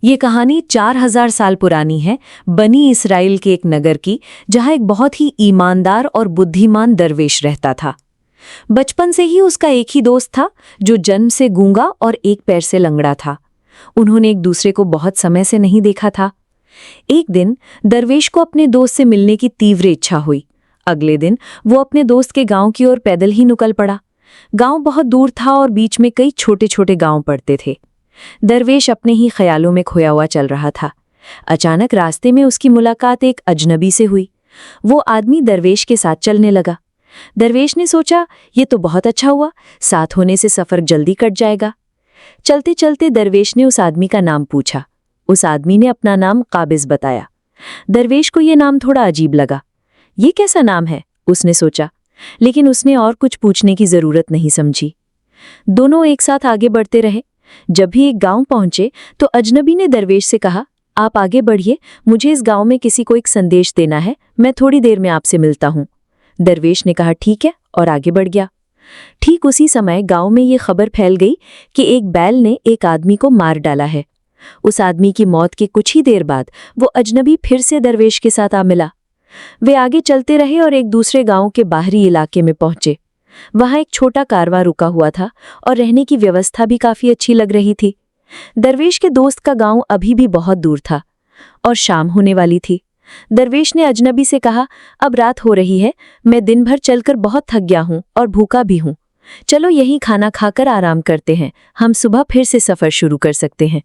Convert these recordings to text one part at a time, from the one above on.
ये कहानी 4000 साल पुरानी है, बनी इसराइल के एक नगर की, जहाँ एक बहुत ही ईमानदार और बुद्धिमान दरवेश रहता था। बचपन से ही उसका एक ही दोस्त था, जो जन्म से गूंगा और एक पैर से लंगड़ा था। उन्होंने एक दूसरे को बहुत समय से नहीं देखा था। एक दिन दरवेश को अपने दोस्त से मिलने की तीव्र इच्छा हुई। अगले दिन वो अपने दोस्त के गांव की ओर पैदल ही निकल पड़ा। गांव बहुत दूर था और बीच में कई छोटे छोटे गांव पड़ते थे। दरवेश अपने ही ख्यालों में खोया हुआ चल रहा था। अचानक रास्ते में उसकी मुलाकात एक अजनबी से हुई। वो आदमी दरवेश के साथ चलने लगा। दरवेश ने सोचा, ये तो बहुत अच्छा हुआ, साथ होने से सफर जल्दी कट जाएगा। चलते चलते दरवेश ने उस आदमी का नाम पूछा। उस आदमी ने अपना नाम काबिज बताया। दरवेश को ये नाम थोड़ा अजीब लगा। ये कैसा नाम है, उसने सोचा, लेकिन उसने और कुछ पूछने की जरूरत नहीं समझी। दोनों एक साथ आगे बढ़ते रहे। जब भी एक गांव पहुंचे तो अजनबी ने दरवेश से कहा, आप आगे बढ़िए, मुझे इस गांव में किसी को एक संदेश देना है, मैं थोड़ी देर में आपसे मिलता हूं। दरवेश ने कहा ठीक है और आगे बढ़ गया। ठीक उसी समय गांव में ये खबर फैल गई कि एक बैल ने एक आदमी को मार डाला है। उस आदमी की मौत के कुछ ही देर बाद वो अजनबी फिर से दरवेश के साथ आ मिला। वे आगे चलते रहे और एक दूसरे गांव के बाहरी इलाके में पहुंचे। वहां एक छोटा कारवां रुका हुआ था और रहने की व्यवस्था भी काफी अच्छी लग रही थी। दरवेश के दोस्त का गांव अभी भी बहुत दूर था और शाम होने वाली थी। दरवेश ने अजनबी से कहा, अब रात हो रही है, मैं दिन भर चलकर बहुत थक गया हूं और भूखा भी हूं। चलो यहीं खाना खाकर आराम करते हैं, हम सुबह फिर से सफर शुरू कर सकते हैं।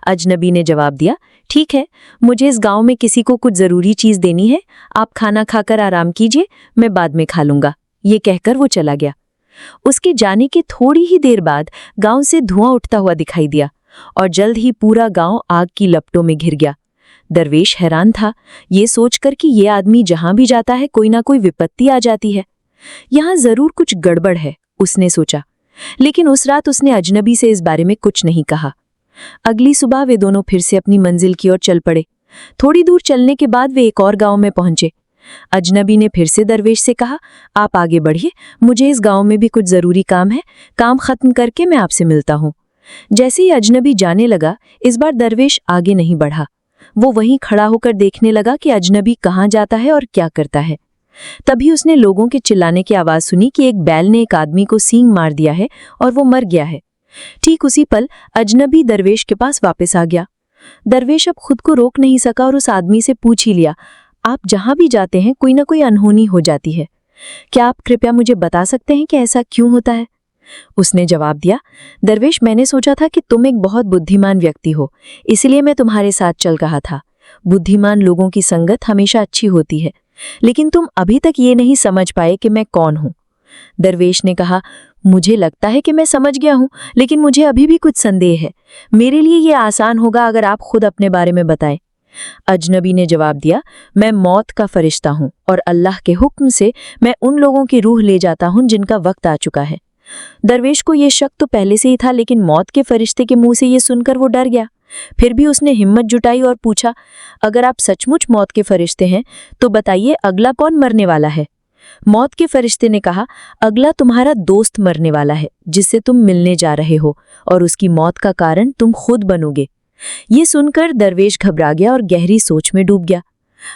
अजनबी ने जवाब दिया, ठीक है, मुझे इस गांव में किसी को कुछ जरूरी चीज देनी है, आप खाना खाकर आराम कीजिए, मैं बाद में खा लूंगा। ये कहकर वो चला गया। उसके जाने के थोड़ी ही देर बाद गांव से धुआं उठता हुआ दिखाई दिया और जल्द ही पूरा गांव आग की लपटों में घिर गया। दरवेश हैरान था, ये सोचकर कि ये आदमी जहां भी जाता है कोई ना कोई विपत्ति आ जाती है। यहां जरूर कुछ गड़बड़ है, उसने सोचा। लेकिन उस रात उसने अजनबी से इस बारे में कुछ नहीं कहा। अगली सुबह वे दोनों फिर से अपनी मंजिल की ओर चल पड़े। थोड़ी दूर चलने के बाद वे एक और गांव में पहुंचे। अजनबी ने फिर से दरवेश से कहा, आप आगे बढ़िए, मुझे इस गांव में भी कुछ जरूरी काम है, काम खत्म करके मैं आपसे मिलता हूं। जैसे ही अजनबी जाने लगा, इस बार दरवेश आगे नहीं बढ़ा। वो वहीं खड़ा होकर देखने लगा कि अजनबी कहाँ जाता है और क्या करता है। तभी उसने लोगों के चिल्लाने की आवाज सुनी कि एक बैल ने एक आदमी को सींग मार दिया है और वो मर गया है। ठीक उसी पल अजनबी दरवेश के पास वापस आ गया। दरवेश अब खुद को रोक नहीं सका और उस आदमी से पूछ ही लिया, आप जहां भी जाते हैं कोई ना कोई अनहोनी हो जाती है, क्या आप कृपया मुझे बता सकते हैं कि ऐसा क्यों होता है? उसने जवाब दिया, दरवेश, मैंने सोचा था कि तुम एक बहुत बुद्धिमान व्यक्ति हो, इसलिए मैं तुम्हारे साथ चल रहा था। बुद्धिमान लोगों की संगत हमेशा अच्छी होती है, लेकिन तुम अभी तक ये नहीं समझ पाए कि मैं कौन हूं। दरवेश ने कहा, मुझे लगता है कि मैं समझ गया हूं, लेकिन मुझे अभी भी कुछ संदेह है। मेरे लिए ये आसान होगा अगर आप खुद अपने बारे में बताएं। अजनबी ने जवाब दिया, मैं मौत का फरिश्ता हूं और अल्लाह के हुक्म से मैं उन लोगों की रूह ले जाता हूं जिनका वक्त आ चुका है। दरवेश को यह शक तो पहले से ही था, लेकिन मौत के फरिश्ते के मुंह से ये सुनकर वो डर गया। फिर भी उसने हिम्मत जुटाई और पूछा, अगर आप सचमुच मौत के फरिश्ते हैं तो बताइए अगला कौन मरने वाला है? मौत के फरिश्ते ने कहा, अगला तुम्हारा दोस्त मरने वाला है जिससे तुम मिलने जा रहे हो, और उसकी मौत का कारण तुम खुद बनोगे। ये सुनकर दरवेश घबरा गया और गहरी सोच में डूब गया।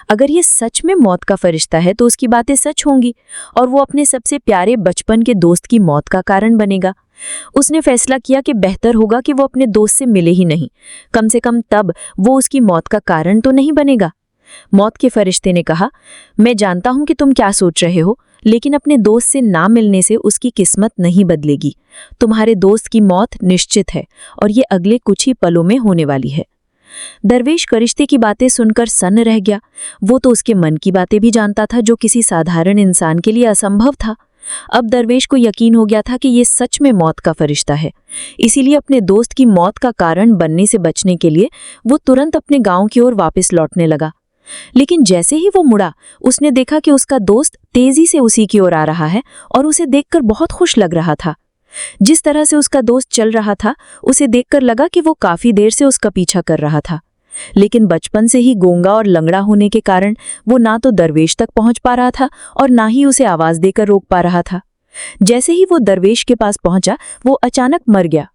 अगर ये सच में मौत का फरिश्ता है तो उसकी बातें सच होंगी और वो अपने सबसे प्यारे बचपन के दोस्त की मौत का कारण बनेगा। उसने फैसला किया कि बेहतर होगा कि वो अपने दोस्त से मिले ही नहीं, कम से कम तब वो उसकी मौत का कारण तो नहीं बनेगा। मौत के फरिश्ते ने कहा, मैं जानता हूं कि तुम क्या सोच रहे हो, लेकिन अपने दोस्त से ना मिलने से उसकी किस्मत नहीं बदलेगी। तुम्हारे दोस्त की मौत निश्चित है और ये अगले कुछ ही पलों में होने वाली है। दरवेश फरिश्ते की बातें सुनकर सन्न रह गया। वो तो उसके मन की बातें भी जानता था, जो किसी साधारण इंसान के लिए असंभव था। अब दरवेश को यकीन हो गया था कि ये सच में मौत का फरिश्ता है। इसीलिए अपने दोस्त की मौत का कारण बनने से बचने के लिए वो तुरंत अपने गांव की ओर वापस लौटने लगा। लेकिन जैसे ही वो मुड़ा, उसने देखा कि उसका दोस्त तेजी से उसी की ओर आ रहा है और उसे देखकर बहुत खुश लग रहा था। जिस तरह से उसका दोस्त चल रहा था, उसे देखकर लगा कि वो काफी देर से उसका पीछा कर रहा था। लेकिन बचपन से ही गूंगा और लंगड़ा होने के कारण वो ना तो दरवेश तक पहुंच पा रहा था और ना ही उसे आवाज देकर रोक पा रहा था। जैसे ही वो दरवेश के पास पहुंचा, वो अचानक मर गया।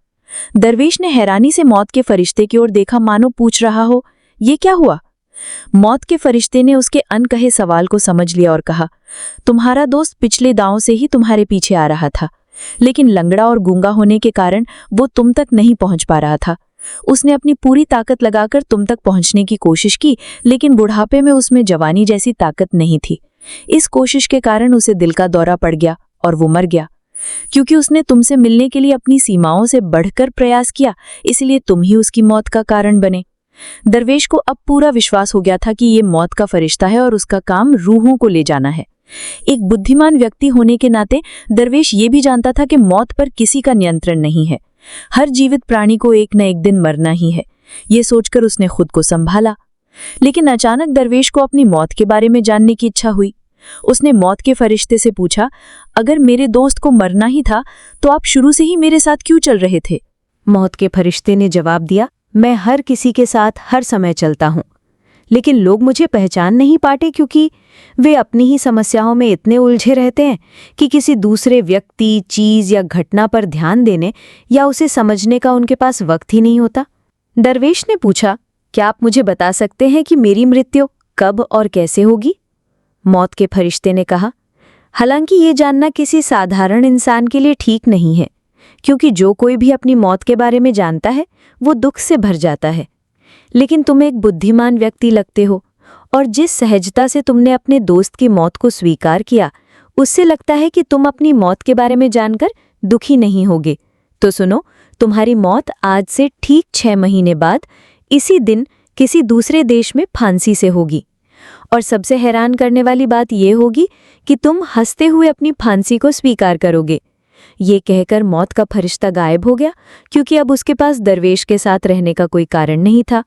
दरवेश ने हैरानी से मौत के फरिश्ते की ओर देखा, मानो पूछ रहा हो, ये क्या हुआ? मौत के फरिश्ते ने उसके अनकहे सवाल को समझ लिया और कहा, तुम्हारा दोस्त पिछले दांव से ही तुम्हारे पीछे आ रहा था, लेकिन लंगड़ा और गूंगा होने के कारण वो तुम तक नहीं पहुंच पा रहा था। उसने अपनी पूरी ताकत लगाकर तुम तक पहुंचने की कोशिश की, लेकिन बुढ़ापे में उसमें जवानी जैसी ताकत नहीं थी। इस कोशिश के कारण उसे दिल का दौरा पड़ गया और वो मर गया। क्योंकि उसने तुमसे मिलने के लिए अपनी सीमाओं से बढ़कर प्रयास किया, इसलिए तुम ही उसकी मौत का कारण बने। दरवेश को अब पूरा विश्वास हो गया था कि ये मौत का फरिश्ता है और उसका काम रूहों को ले जाना है। एक बुद्धिमान व्यक्ति होने के नाते दरवेश ये भी जानता था कि मौत पर किसी का नियंत्रण नहीं है। हर जीवित प्राणी को एक न एक दिन मरना ही है। ये सोचकर उसने खुद को संभाला। लेकिन अचानक दरवेश को अपनी मौत के बारे में जानने की इच्छा हुई। उसने मौत के फरिश्ते से पूछा, अगर मेरे दोस्त को मरना ही था तो आप शुरू से ही मेरे साथ क्यों चल रहे थे? मौत के फरिश्ते ने जवाब दिया, मैं हर किसी के साथ हर समय चलता हूँ, लेकिन लोग मुझे पहचान नहीं पाते क्योंकि वे अपनी ही समस्याओं में इतने उलझे रहते हैं कि किसी दूसरे व्यक्ति, चीज या घटना पर ध्यान देने या उसे समझने का उनके पास वक्त ही नहीं होता। दरवेश ने पूछा, क्या आप मुझे बता सकते हैं कि मेरी मृत्यु कब और कैसे होगी? मौत के फरिश्ते ने कहा, हालांकि ये जानना किसी साधारण इंसान के लिए ठीक नहीं है, क्योंकि जो कोई भी अपनी मौत के बारे में जानता है वो दुख से भर जाता है। लेकिन तुम एक बुद्धिमान व्यक्ति लगते हो और जिस सहजता से तुमने अपने दोस्त की मौत को स्वीकार किया, उससे लगता है कि तुम अपनी मौत के बारे में जानकर दुखी नहीं होगे। तो सुनो, तुम्हारी मौत आज से ठीक 6 महीने बाद इसी दिन किसी दूसरे देश में फांसी से होगी। और सबसे हैरान करने वाली बात यह होगी कि तुम हंसते हुए अपनी फांसी को स्वीकार करोगे। ये कहकर मौत का फरिश्ता गायब हो गया, क्योंकि अब उसके पास दरवेश के साथ रहने का कोई कारण नहीं था।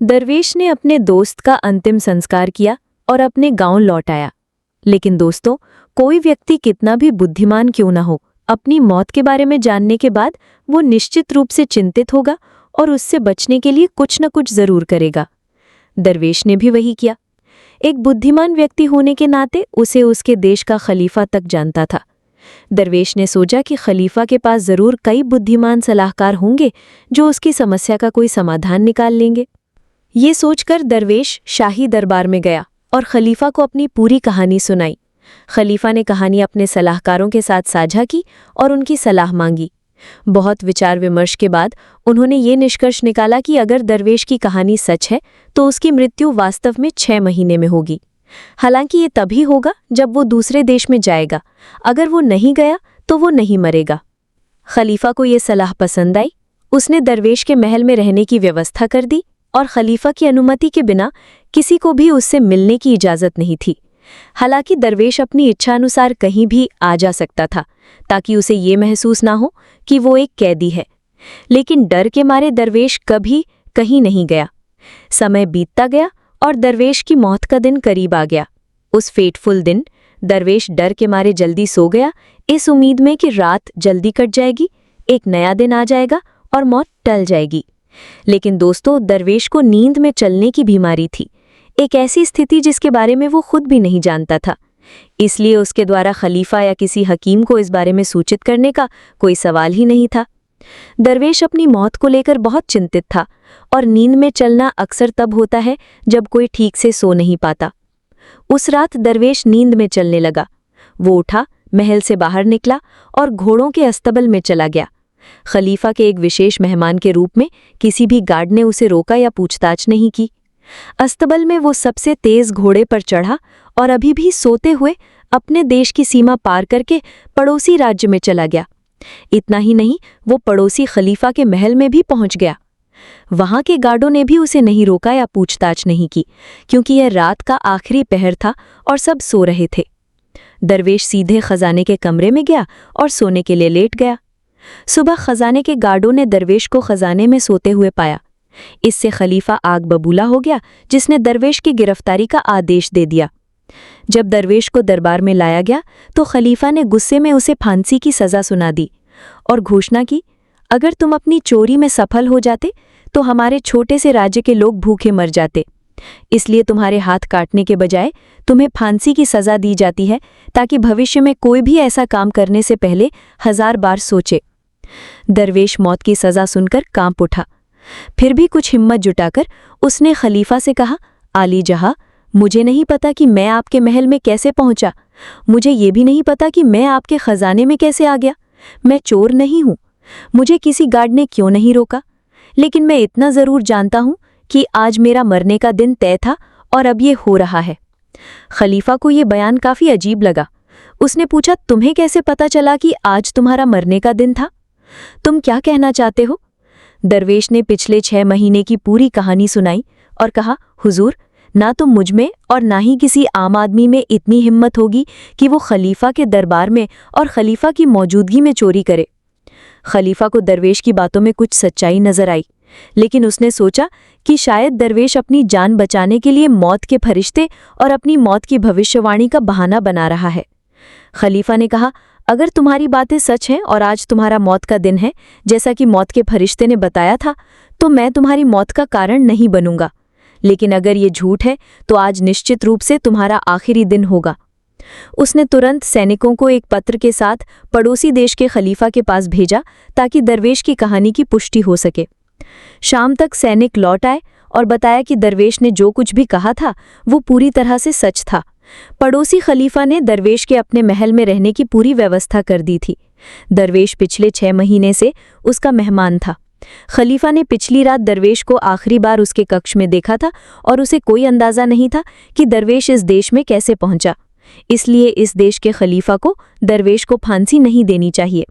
दरवेश ने अपने दोस्त का अंतिम संस्कार किया और अपने गांव लौट आया। लेकिन दोस्तों, कोई व्यक्ति कितना भी बुद्धिमान क्यों ना हो, अपनी मौत के बारे में जानने के बाद वो निश्चित रूप से चिंतित होगा और उससे बचने के लिए कुछ न कुछ जरूर करेगा। दरवेश ने भी वही किया। एक बुद्धिमान व्यक्ति होने के नाते उसे उसके देश का खलीफा तक जानता था। दरवेश ने सोचा कि खलीफा के पास जरूर कई बुद्धिमान सलाहकार होंगे जो उसकी समस्या का कोई समाधान निकाल लेंगे। ये सोचकर दरवेश शाही दरबार में गया और खलीफा को अपनी पूरी कहानी सुनाई। खलीफा ने कहानी अपने सलाहकारों के साथ साझा की और उनकी सलाह मांगी। बहुत विचार विमर्श के बाद उन्होंने ये निष्कर्ष निकाला कि अगर दरवेश की कहानी सच है तो उसकी मृत्यु वास्तव में 6 महीने में होगी। हालांकि ये तभी होगा जब वो दूसरे देश में जाएगा। अगर वो नहीं गया तो वो नहीं मरेगा। खलीफा को ये सलाह पसंद आई। उसने दरवेश के महल में रहने की व्यवस्था कर दी और खलीफा की अनुमति के बिना किसी को भी उससे मिलने की इजाज़त नहीं थी। हालांकि दरवेश अपनी इच्छा अनुसार कहीं भी आ जा सकता था, ताकि उसे ये महसूस ना हो कि वो एक कैदी है। लेकिन डर के मारे दरवेश कभी कहीं नहीं गया। समय बीतता गया और दरवेश की मौत का दिन करीब आ गया। उस फेटफुल दिन दरवेश डर के मारे जल्दी सो गया, इस उम्मीद में कि रात जल्दी कट जाएगी, एक नया दिन आ जाएगा और मौत टल जाएगी। लेकिन दोस्तों, दरवेश को नींद में चलने की बीमारी थी, एक ऐसी स्थिति जिसके बारे में वो खुद भी नहीं जानता था। इसलिए उसके द्वारा खलीफा या किसी हकीम को इस बारे में सूचित करने का कोई सवाल ही नहीं था। दरवेश अपनी मौत को लेकर बहुत चिंतित था और नींद में चलना अक्सर तब होता है जब कोई ठीक से सो नहीं पाता। उस रात दरवेश नींद में चलने लगा। वो उठा, महल से बाहर निकला और घोड़ों के अस्तबल में चला गया। खलीफा के एक विशेष मेहमान के रूप में किसी भी गार्ड ने उसे रोका या पूछताछ नहीं की। अस्तबल में वो सबसे तेज घोड़े पर चढ़ा और अभी भी सोते हुए अपने देश की सीमा पार करके पड़ोसी राज्य में चला गया। इतना ही नहीं, वो पड़ोसी खलीफा के महल में भी पहुंच गया। वहां के गार्डों ने भी उसे नहीं रोका या पूछताछ नहीं की, क्योंकि यह रात का आखिरी पहर था और सब सो रहे थे। दरवेश सीधे खजाने के कमरे में गया और सोने के लिए लेट गया। सुबह खजाने के गार्डों ने दरवेश को खजाने में सोते हुए पाया। इससे खलीफा आग बबूला हो गया, जिसने दरवेश की गिरफ्तारी का आदेश दे दिया। जब दरवेश को दरबार में लाया गया तो खलीफा ने गुस्से में उसे फांसी की सज़ा सुना दी और घोषणा की, अगर तुम अपनी चोरी में सफल हो जाते तो हमारे छोटे से राज्य के लोग भूखे मर जाते। इसलिए तुम्हारे हाथ काटने के बजाय तुम्हें फांसी की सज़ा दी जाती है, ताकि भविष्य में कोई भी ऐसा काम करने से पहले 1000 बार सोचे। दरवेश मौत की सज़ा सुनकर कांप उठा। फिर भी कुछ हिम्मत जुटाकर उसने खलीफा से कहा, आली जहाँ, मुझे नहीं पता कि मैं आपके महल में कैसे पहुंचा। मुझे ये भी नहीं पता कि मैं आपके खजाने में कैसे आ गया। मैं चोर नहीं हूं। मुझे किसी गार्ड ने क्यों नहीं रोका। लेकिन मैं इतना ज़रूर जानता हूं कि आज मेरा मरने का दिन तय था और अब ये हो रहा है। खलीफा को ये बयान काफ़ी अजीब लगा। उसने पूछा, तुम्हें कैसे पता चला कि आज तुम्हारा मरने का दिन था? तुम क्या कहना चाहते हो? दरवेश ने पिछले 6 महीने की पूरी कहानी सुनाई और कहा, हुजूर, ना तो मुझ में और ना ही किसी आम आदमी में इतनी हिम्मत होगी कि वो खलीफा के दरबार में और खलीफा की मौजूदगी में चोरी करे। खलीफा को दरवेश की बातों में कुछ सच्चाई नजर आई, लेकिन उसने सोचा कि शायद दरवेश अपनी जान बचाने के लिए मौत के फरिश्ते और अपनी मौत की भविष्यवाणी का बहाना बना रहा है। खलीफा ने कहा, अगर तुम्हारी बातें सच हैं और आज तुम्हारा मौत का दिन है, जैसा कि मौत के फरिश्ते ने बताया था, तो मैं तुम्हारी मौत का कारण नहीं बनूंगा। लेकिन अगर ये झूठ है तो आज निश्चित रूप से तुम्हारा आखिरी दिन होगा। उसने तुरंत सैनिकों को एक पत्र के साथ पड़ोसी देश के खलीफा के पास भेजा ताकि दरवेश की कहानी की पुष्टि हो सके। शाम तक सैनिक लौट आए और बताया कि दरवेश ने जो कुछ भी कहा था वो पूरी तरह से सच था। पड़ोसी खलीफा ने दरवेश के अपने महल में रहने की पूरी व्यवस्था कर दी थी। दरवेश पिछले 6 महीने से उसका मेहमान था। खलीफा ने पिछली रात दरवेश को आखिरी बार उसके कक्ष में देखा था और उसे कोई अंदाज़ा नहीं था कि दरवेश इस देश में कैसे पहुंचा। इसलिए इस देश के खलीफा को दरवेश को फांसी नहीं देनी चाहिए।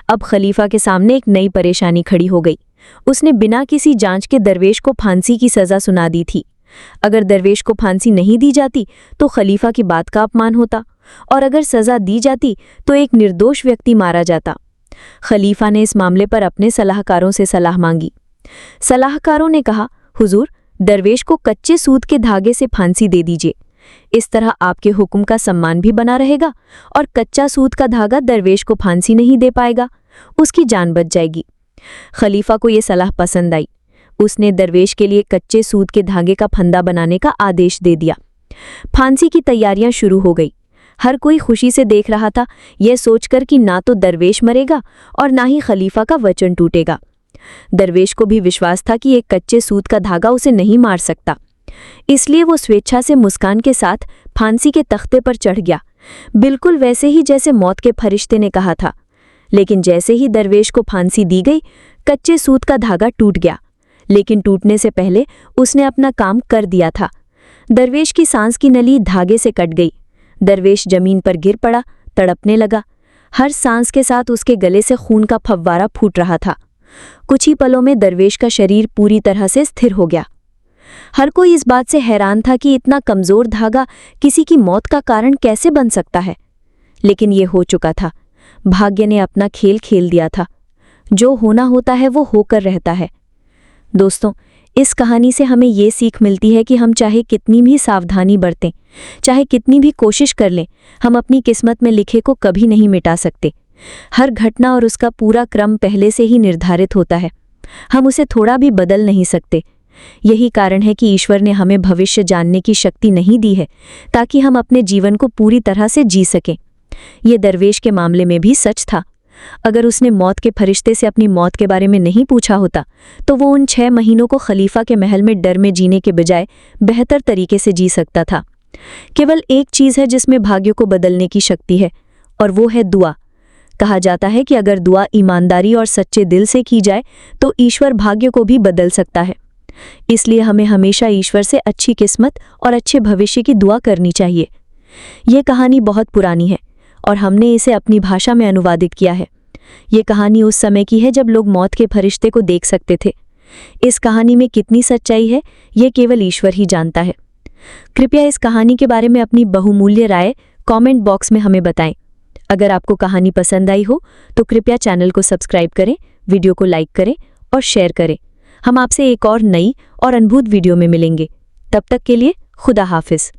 अब खलीफा के सामने एक नई परेशानी खड़ी हो गई। उसने बिना किसी जांच के दरवेश को फांसी की सज़ा सुना दी थी। अगर दरवेश को फांसी नहीं दी जाती तो खलीफा की बात का अपमान होता, और अगर सज़ा दी जाती तो एक निर्दोष व्यक्ति मारा जाता। खलीफा ने इस मामले पर अपने सलाहकारों से सलाह मांगी। सलाहकारों ने कहा, हुजूर, दरवेश को कच्चे सूत के धागे से फांसी दे दीजिए। इस तरह आपके हुक्म का सम्मान भी बना रहेगा और कच्चा सूत का धागा दरवेश को फांसी नहीं दे पाएगा, उसकी जान बच जाएगी। खलीफा को ये सलाह पसंद आई। उसने दरवेश के लिए कच्चे सूत के धागे का फंदा बनाने का आदेश दे दिया। फांसी की तैयारियां शुरू हो गई। हर कोई खुशी से देख रहा था, यह सोचकर कि ना तो दरवेश मरेगा और ना ही खलीफा का वचन टूटेगा। दरवेश को भी विश्वास था कि एक कच्चे सूत का धागा उसे नहीं मार सकता। इसलिए वो स्वेच्छा से मुस्कान के साथ फांसी के तख्ते पर चढ़ गया, बिल्कुल वैसे ही जैसे मौत के फरिश्ते ने कहा था। लेकिन जैसे ही दरवेश को फांसी दी गई, कच्चे सूत का धागा टूट गया। लेकिन टूटने से पहले उसने अपना काम कर दिया था। दरवेश की सांस की नली धागे से कट गई। दरवेश जमीन पर गिर पड़ा, तड़पने लगा। हर सांस के साथ उसके गले से खून का फव्वारा फूट रहा था। कुछ ही पलों में दरवेश का शरीर पूरी तरह से स्थिर हो गया। हर कोई इस बात से हैरान था कि इतना कमज़ोर धागा किसी की मौत का कारण कैसे बन सकता है। लेकिन ये हो चुका था। भाग्य ने अपना खेल खेल दिया था। जो होना होता है वो होकर रहता है। दोस्तों, इस कहानी से हमें ये सीख मिलती है कि हम चाहे कितनी भी सावधानी बरतें, चाहे कितनी भी कोशिश कर लें, हम अपनी किस्मत में लिखे को कभी नहीं मिटा सकते। हर घटना और उसका पूरा क्रम पहले से ही निर्धारित होता है। हम उसे थोड़ा भी बदल नहीं सकते। यही कारण है कि ईश्वर ने हमें भविष्य जानने की शक्ति नहीं दी है, ताकि हम अपने जीवन को पूरी तरह से जी सकें। ये दरवेश के मामले में भी सच था। अगर उसने मौत के फरिश्ते से अपनी मौत के बारे में नहीं पूछा होता तो वो उन 6 महीनों को खलीफा के महल में डर में जीने के बजाय बेहतर तरीके से जी सकता था। केवल एक चीज़ है जिसमें भाग्य को बदलने की शक्ति है, और वो है दुआ। कहा जाता है कि अगर दुआ ईमानदारी और सच्चे दिल से की जाए तो ईश्वर भाग्य को भी बदल सकता है। इसलिए हमें हमेशा ईश्वर से अच्छी किस्मत और अच्छे भविष्य की दुआ करनी चाहिए। ये कहानी बहुत पुरानी है और हमने इसे अपनी भाषा में अनुवादित किया है। ये कहानी उस समय की है जब लोग मौत के फरिश्ते को देख सकते थे। इस कहानी में कितनी सच्चाई है, ये केवल ईश्वर ही जानता है। कृपया इस कहानी के बारे में अपनी बहुमूल्य राय कमेंट बॉक्स में हमें बताएं। अगर आपको कहानी पसंद आई हो तो कृपया चैनल को सब्सक्राइब करें, वीडियो को लाइक करें और शेयर करें। हम आपसे एक और नई और अद्भुत वीडियो में मिलेंगे। तब तक के लिए खुदा हाफिज।